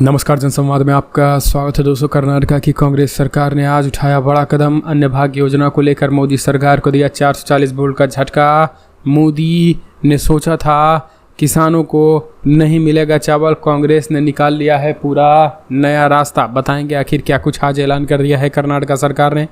नमस्कार, जनसंवाद में आपका स्वागत है दोस्तों। कर्नाटक की कांग्रेस सरकार ने आज उठाया बड़ा कदम। अन्य भाग्य योजना को लेकर मोदी सरकार को दिया 440 वोल्ट का झटका। मोदी ने सोचा था किसानों को नहीं मिलेगा चावल, कांग्रेस ने निकाल लिया है पूरा नया रास्ता। बताएंगे आखिर क्या कुछ आज ऐलान कर दिया है कर्नाटक सरकार ने।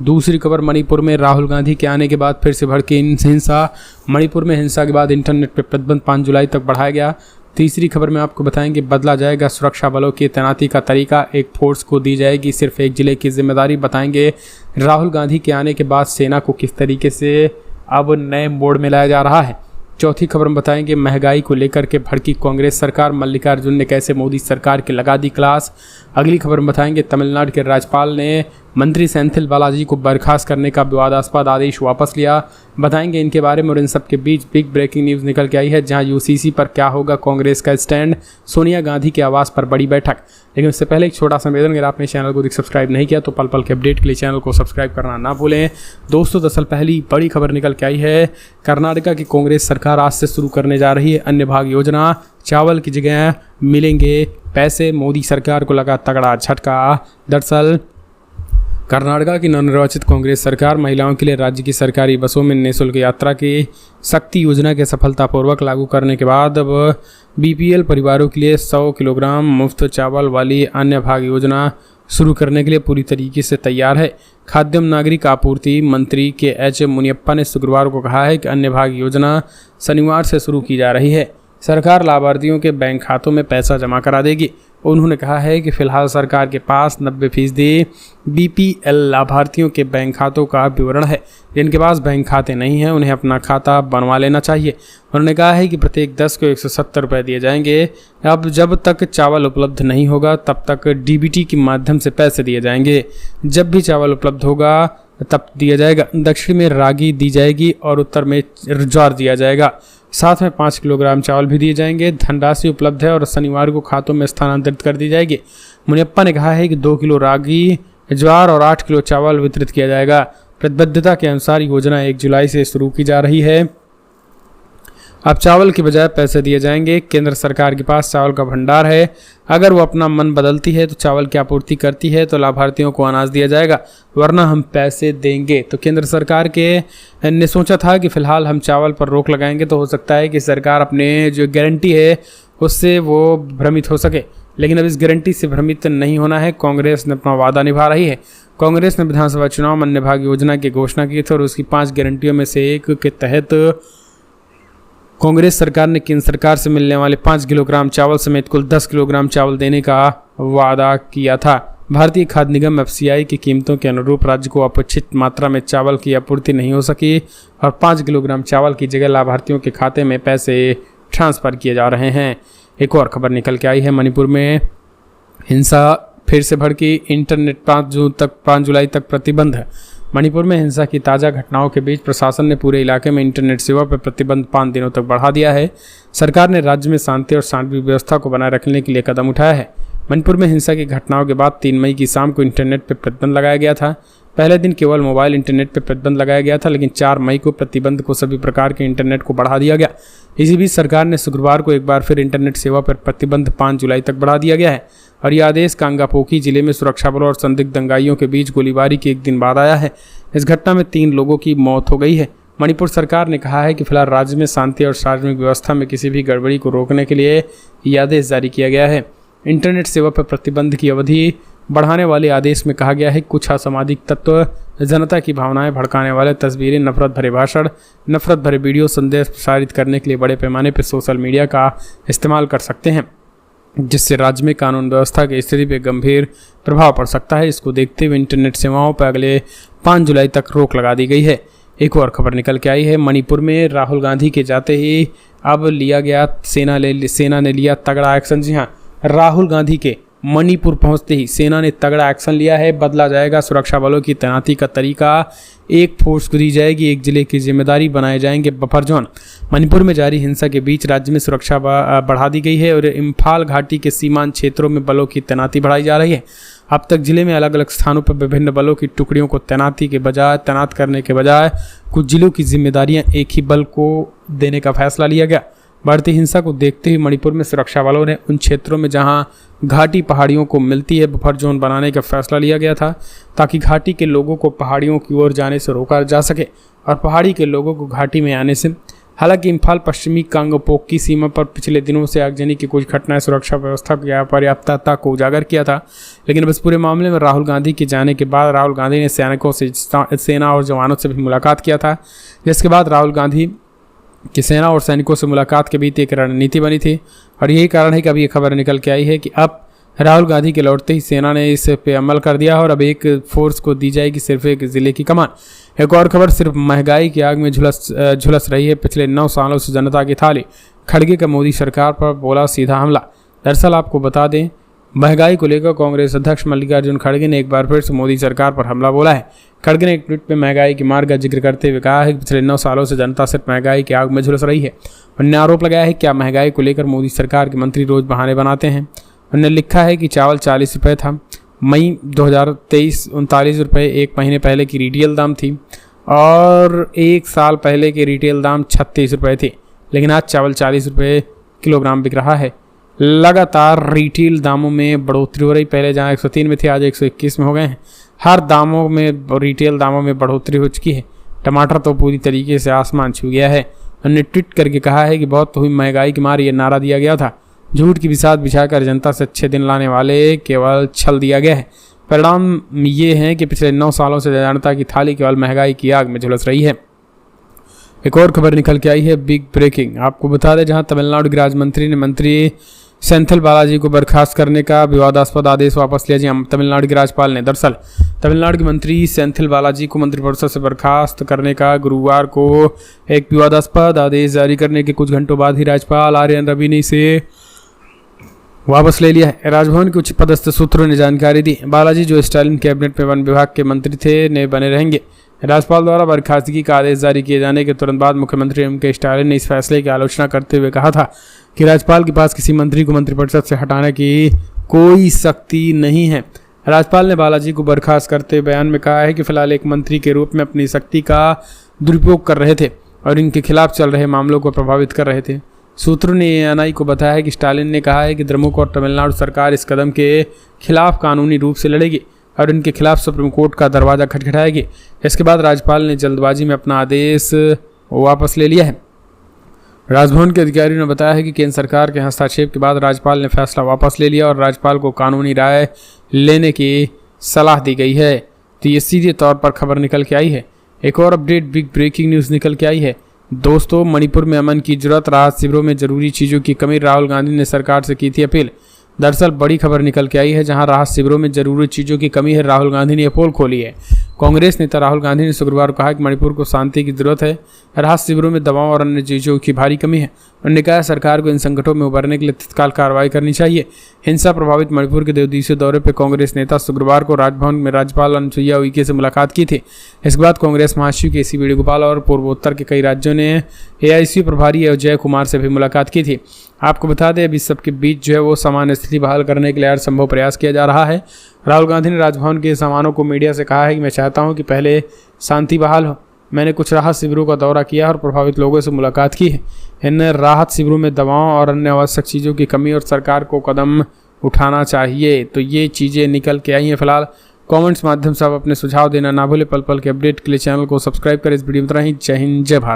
दूसरी खबर, मणिपुर में राहुल गांधी के आने के बाद फिर से भड़की हिंसा। मणिपुर में हिंसा के बाद इंटरनेट पर प्रतिबंध 5 जुलाई तक बढ़ाया गया। तीसरी खबर में आपको बताएंगे बदला जाएगा सुरक्षा बलों की तैनाती का तरीका, एक फोर्स को दी जाएगी सिर्फ एक जिले की जिम्मेदारी। बताएंगे राहुल गांधी के आने के बाद सेना को किस तरीके से अब नए मोड में लाया जा रहा है। चौथी खबर में बताएंगे महंगाई को लेकर के भड़की कांग्रेस सरकार, मल्लिकार्जुन ने कैसे मोदी सरकार के लगा दी क्लास। अगली खबर में बताएंगे तमिलनाडु के राज्यपाल ने मंत्री सेंथिल बालाजी को बर्खास्त करने का विवादास्पद आदेश वापस लिया। बताएंगे इनके बारे में। और इन सब के बीच बिग ब्रेकिंग न्यूज़ निकल के आई है, जहां यूसीसी पर क्या होगा कांग्रेस का स्टैंड, सोनिया गांधी के आवास पर बड़ी बैठक। लेकिन उससे पहले एक छोटा सा निवेदन, अगर आपने चैनल को सब्सक्राइब नहीं किया तो पल पल के अपडेट के लिए चैनल को सब्सक्राइब करना ना भूलें। दोस्तों, दरअसल पहली बड़ी खबर निकल के आई है, कर्नाटक की कांग्रेस सरकार आज से शुरू करने जा रही है अन्य भाग्य योजना। चावल की जगह मिलेंगे पैसे, मोदी सरकार को लगा तगड़ा झटका। दरअसल कर्नाटक की नवनिर्वाचित कांग्रेस सरकार महिलाओं के लिए राज्य की सरकारी बसों में निःशुल्क यात्रा की शक्ति योजना के सफलतापूर्वक लागू करने के बाद अब बीपीएल परिवारों के लिए 100 किलोग्राम मुफ्त चावल वाली अन्य भाग्य योजना शुरू करने के लिए पूरी तरीके से तैयार है। खाद्य एवं नागरिक आपूर्ति मंत्री के एच मुनियप्पा ने शुक्रवार को कहा है कि अन्य भाग्य योजना शनिवार से शुरू की जा रही है। सरकार लाभार्थियों के बैंक खातों में पैसा जमा करा देगी। उन्होंने कहा है कि फिलहाल सरकार के पास 90% बीपीएल लाभार्थियों के बैंक खातों का विवरण है। जिनके पास बैंक खाते नहीं हैं उन्हें अपना खाता बनवा लेना चाहिए। उन्होंने कहा है कि प्रत्येक 10 को 170 रुपये दिए जाएंगे। अब जब तक चावल उपलब्ध नहीं होगा तब तक डीबीटी के माध्यम से पैसे दिए जाएंगे। जब भी चावल उपलब्ध होगा तब दिया जाएगा। दक्षिण में रागी दी जाएगी और उत्तर में ज्वार दिया जाएगा। साथ में 5 किलोग्राम चावल भी दिए जाएंगे। धनराशि उपलब्ध है और शनिवार को खातों में स्थानांतरित कर दी जाएगी। मुनियप्पा ने कहा है कि 2 किलो रागी, ज्वार और 8 किलो चावल वितरित किया जाएगा। प्रतिबद्धता के अनुसार योजना 1 जुलाई से शुरू की जा रही है। अब चावल के बजाय पैसे दिए जाएंगे। केंद्र सरकार के पास चावल का भंडार है। अगर वो अपना मन बदलती है तो चावल की आपूर्ति करती है तो लाभार्थियों को अनाज दिया जाएगा, वरना हम पैसे देंगे। तो केंद्र सरकार के ने सोचा था कि फिलहाल हम चावल पर रोक लगाएंगे तो हो सकता है कि सरकार अपने जो गारंटी है उससे वो भ्रमित हो सके, लेकिन अब इस गारंटी से भ्रमित नहीं होना है। कांग्रेस ने अपना वादा निभा रही है। कांग्रेस ने विधानसभा चुनाव में अन्य भाग्य योजना की घोषणा की थी और उसकी 5 गारंटियों में से एक के तहत कांग्रेस सरकार ने केंद्र सरकार से मिलने वाले 5 किलोग्राम चावल समेत कुल 10 किलोग्राम चावल देने का वादा किया था। भारतीय खाद्य निगम एफसीआई की कीमतों के अनुरूप राज्य को अपेक्षित मात्रा में चावल की आपूर्ति नहीं हो सकी और 5 किलोग्राम चावल की जगह लाभार्थियों के खाते में पैसे ट्रांसफर किए जा रहे हैं। एक और खबर निकल के आई है, मणिपुर में हिंसा फिर से भड़की। इंटरनेट 5 जुलाई तक प्रतिबंध है। मणिपुर में हिंसा की ताज़ा घटनाओं के बीच प्रशासन ने पूरे इलाके में इंटरनेट सेवा पर प्रतिबंध 5 दिनों तक बढ़ा दिया है। सरकार ने राज्य में शांति और सार्वजनिक व्यवस्था को बनाए रखने के लिए कदम उठाया है। मणिपुर में हिंसा की घटनाओं के बाद 3 मई की शाम को इंटरनेट पर प्रतिबंध लगाया गया था। पहले दिन केवल मोबाइल इंटरनेट पर प्रतिबंध लगाया गया था, लेकिन 4 मई को प्रतिबंध को सभी प्रकार के इंटरनेट को बढ़ा दिया गया। इसी बीच सरकार ने शुक्रवार को एक बार फिर इंटरनेट सेवा पर प्रतिबंध 5 जुलाई तक बढ़ा दिया गया है और यह आदेश कांगापोकी जिले में सुरक्षा बलों और संदिग्ध दंगाइयों के बीच गोलीबारी के एक दिन बाद आया है। इस घटना में 3 लोगों की मौत हो गई है। मणिपुर सरकार ने कहा है कि फिलहाल राज्य में शांति और सार्वजनिक व्यवस्था में किसी भी गड़बड़ी को रोकने के लिए यह आदेश जारी किया गया है। इंटरनेट सेवा पर प्रतिबंध की अवधि बढ़ाने वाले आदेश में कहा गया है कि कुछ असामाजिक तत्व जनता की भावनाएं भड़काने वाले तस्वीरें, नफरत भरे भाषण, नफरत भरे वीडियो संदेश प्रसारित करने के लिए बड़े पैमाने पर सोशल मीडिया का इस्तेमाल कर सकते हैं, जिससे राज्य में कानून व्यवस्था की स्थिति पर गंभीर प्रभाव पड़ सकता है। इसको देखते हुए इंटरनेट सेवाओं पर अगले 5 जुलाई तक रोक लगा दी गई है। एक और खबर निकल के आई है, मणिपुर में राहुल गांधी के जाते ही अब लिया गया सेना ने लिया तगड़ा एक्शन। जी हाँ, राहुल गांधी के मणिपुर पहुंचते ही सेना ने तगड़ा एक्शन लिया है। बदला जाएगा सुरक्षा बलों की तैनाती का तरीका, एक फोर्स को दी जाएगी एक जिले की जिम्मेदारी, बनाए जाएंगे बफर जोन। मणिपुर में जारी हिंसा के बीच राज्य में सुरक्षा बढ़ा दी गई है और इम्फाल घाटी के सीमांत क्षेत्रों में बलों की तैनाती बढ़ाई जा रही है। अब तक जिले में अलग अलग स्थानों पर विभिन्न बलों की टुकड़ियों को तैनात करने के बजाय कुछ जिलों की जिम्मेदारियां एक ही बल को देने का फैसला लिया गया। बढ़ती हिंसा को देखते हुए मणिपुर में सुरक्षा बलों ने उन क्षेत्रों में जहां घाटी पहाड़ियों को मिलती है बफर जोन बनाने का फैसला लिया गया था, ताकि घाटी के लोगों को पहाड़ियों की ओर जाने से रोका जा सके और पहाड़ी के लोगों को घाटी में आने से। हालांकि इम्फाल पश्चिमी कांगपोक की सीमा पर पिछले दिनों से आगजनी की कुछ घटनाएं सुरक्षा व्यवस्था की अपर्याप्तता को उजागर किया था, लेकिन बस पूरे मामले में राहुल गांधी के जाने के बाद राहुल गांधी ने सैनिकों से, सेना और जवानों से भी मुलाकात किया था, जिसके बाद राहुल गांधी की सेना और सैनिकों से मुलाकात के बीच एक रणनीति बनी थी। और यही कारण है कि अभी ये खबर निकल के आई है कि अब राहुल गांधी के लौटते ही सेना ने इस पे अमल कर दिया और अब एक फोर्स को दी जाएगी सिर्फ एक ज़िले की कमान। एक और खबर, सिर्फ महंगाई की आग में झुलस रही है पिछले 9 सालों से जनता की थाली। खड़गे का मोदी सरकार पर बोला सीधा हमला। दरअसल आपको बता दें, महंगाई को लेकर कांग्रेस अध्यक्ष मल्लिकार्जुन खड़गे ने एक बार फिर से मोदी सरकार पर हमला बोला है। खड़गे ने एक ट्वीट में महंगाई की मार का जिक्र करते हुए कहा है कि पिछले 9 सालों से जनता सिर्फ महंगाई की आग में झुलस रही है। उन्होंने आरोप लगाया है कि क्या महंगाई को लेकर मोदी सरकार के मंत्री रोज बहाने बनाते हैं। उन्होंने लिखा है कि चावल 40 रुपये था, मई 2023 39 रुपये एक महीने पहले की रिटेल दाम थी और एक साल पहले के रिटेल दाम 36 रुपये थे, लेकिन आज चावल 40 रुपये किलोग्राम बिक रहा है। लगातार रिटेल दामों में बढ़ोतरी हो रही, पहले जहाँ 103 में थे आज 121 में हो गए हैं। हर दामों में, रिटेल दामों में बढ़ोतरी हो चुकी है। टमाटर तो पूरी तरीके से आसमान छू गया है। उन्होंने ट्वीट करके कहा है कि बहुत हुई महंगाई की मार, ये नारा दिया गया था। झूठ की बिसात बिछाकर जनता से अच्छे दिन लाने वाले केवल छल दिया गया है। परिणाम ये है कि पिछले 9 सालों से जनता की थाली केवल महंगाई की आग में झुलस रही है। एक और खबर निकल के आई है, बिग ब्रेकिंग। आपको बता दें, जहां तमिलनाडु के राज्य मंत्री ने मंत्री सेंथिल बालाजी को बर्खास्त करने का विवादास्पद आदेश वापस लिया। जी, तमिलनाडु के राज्यपाल ने दरअसल तमिलनाडु के मंत्री सेंथिल बालाजी को मंत्रिपरिषद से बर्खास्त करने का गुरुवार को एक विवादास्पद आदेश जारी करने के कुछ घंटों बाद ही राज्यपाल आर.एन. रवि ने इसे वापस ले लिया है। राजभवन के उच्च पदस्थ सूत्रों ने जानकारी दी, बालाजी जो स्टालिन कैबिनेट में वन विभाग के मंत्री थे ने बने रहेंगे। राज्यपाल द्वारा बर्खास्तगी का आदेश जारी किए जाने के तुरंत बाद मुख्यमंत्री एम.के. स्टालिन ने इस फैसले की आलोचना करते हुए कहा था कि राज्यपाल के पास किसी मंत्री को मंत्रिपरिषद से हटाने की कोई शक्ति नहीं है। राज्यपाल ने बालाजी को बर्खास्त करते बयान में कहा है कि फिलहाल एक मंत्री के रूप में अपनी शक्ति का दुरुपयोग कर रहे थे और इनके खिलाफ चल रहे मामलों को प्रभावित कर रहे थे। सूत्रों ने एएनआई को बताया है कि स्टालिन ने कहा है कि द्रमुक और तमिलनाडु सरकार इस कदम के खिलाफ कानूनी रूप से लड़ेगी और इनके खिलाफ सुप्रीम कोर्ट का दरवाजा खटखटाएगी। इसके बाद राज्यपाल ने जल्दबाजी में अपना आदेश वापस ले लिया है। राजभवन के अधिकारियों ने बताया है कि केंद्र सरकार के हस्तक्षेप के बाद राज्यपाल ने फैसला वापस ले लिया और राज्यपाल को कानूनी राय लेने की सलाह दी गई है। तो ये सीधे तौर पर खबर निकल के आई है। एक और अपडेट, बिग ब्रेकिंग न्यूज़ निकल के आई है। दोस्तों, मणिपुर में अमन की जरूरत, राहत शिविरों में जरूरी चीज़ों की कमी, राहुल गांधी ने सरकार से की थी अपील। दरअसल बड़ी खबर निकल के आई है, जहां राहत शिविरों में जरूरी चीज़ों की कमी है, राहुल गांधी ने पोल खोली है। कांग्रेस नेता राहुल गांधी ने शुक्रवार को कहा कि मणिपुर को शांति की जरूरत है, राहत शिविरों में दवाओं और अन्य चीज़ों की भारी कमी है। उन्होंने कहा सरकार को इन संकटों में उबरने के लिए तत्काल कार्रवाई करनी चाहिए। हिंसा प्रभावित मणिपुर के 2 दिवसीय दौरे पर कांग्रेस नेता शुक्रवार को राजभवन में राज्यपाल अनुसुईया उइके से मुलाकात की थी। इसके बाद कांग्रेस महासचिव के.सी. वेणुगोपाल और पूर्वोत्तर के कई राज्यों ने एआईसी प्रभारी अजय कुमार से भी मुलाकात की थी। आपको बता दें, अभी सबके बीच जो है वो सामान्य स्थिति बहाल करने के लिए हर संभव प्रयास किया जा रहा है। राहुल गांधी ने राजभवन के सामानों को मीडिया से कहा है कि मैं चाहता हूं कि पहले शांति बहाल हो। मैंने कुछ राहत शिविरों का दौरा किया और प्रभावित लोगों से मुलाकात की है। इन राहत शिविरों में दवाओं और अन्य आवश्यक चीज़ों की कमी और सरकार को कदम उठाना चाहिए। तो ये चीज़ें निकल के आई हैं। फिलहाल कमेंट्स माध्यम से आप अपने सुझाव देना ना भूलें। पल पल के अपडेट के लिए चैनल को सब्सक्राइब करें। इस वीडियो में इतना ही। जय हिंद, जय भारत।